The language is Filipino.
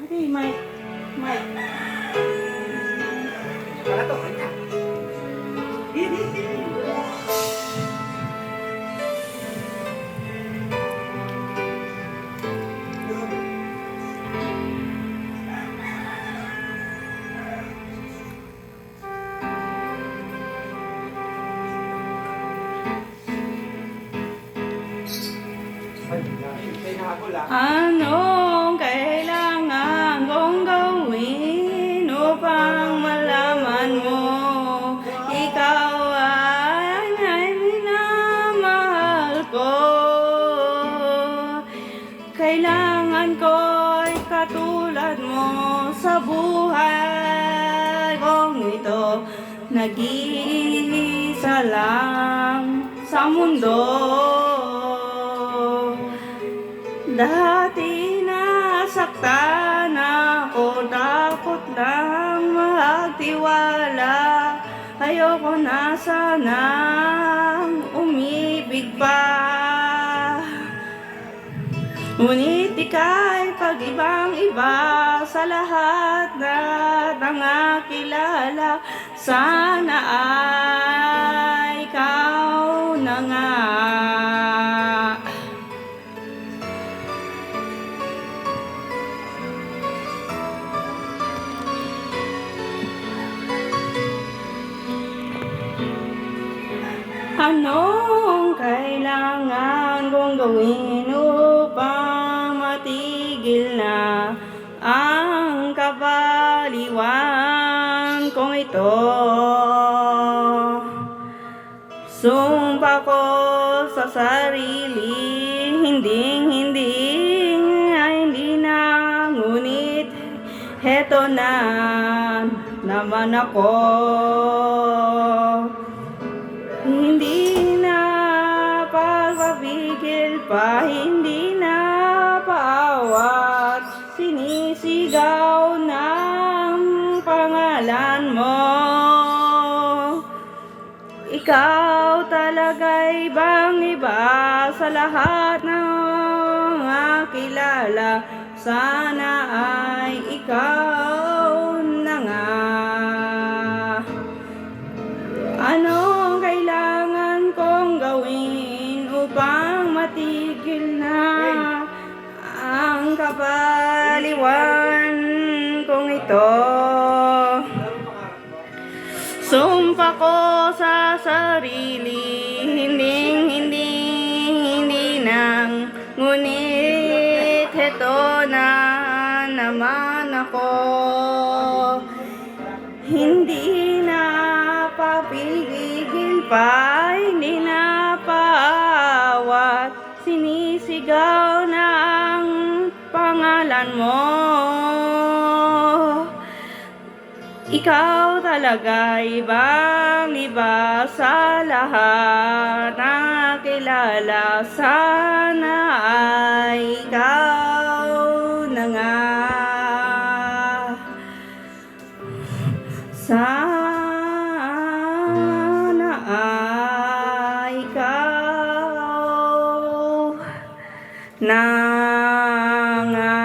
Hey, Mike. Mike. Para to, kanya. Anong kailangan kong gawin upang malaman mo ikaw ay minamahal ko? Kailangan ko'y katulad mo sa buhay kong ito. Nag-iisa lang sa mundo. Dati nasaktan ako, takot lang magtiwala. Ayoko na sanang umibig pa. Ngunit ika'y pag-ibang iba sa lahat na tangakilala. Sana ay ikaw na nga. Anong kailangan kong gawin upang matigil na ang kabaliwan kong ito? Sumpa ko sa sarili, hindi na, ngunit heto na naman ako. Hindi na pagpapigil pa, hindi na paawat, sinisigaw ng pangalan mo. Ikaw talaga'y ibang-iba sa lahat ng kilala. Sana ay ikaw na nga. Anong kailangan kong gawin upang matigil na ang kabaliwan kong ito? Sumpa ko sa sarili, hindi na, ngunit heto na naman ako. Hindi na papigil pa, hindi na paawat, sinisigaw na ang pangalan mo. Ikaw talaga ibang-iba sa lahat na kilala. Sana ay ikaw na nga. Sana ay ikaw na nga.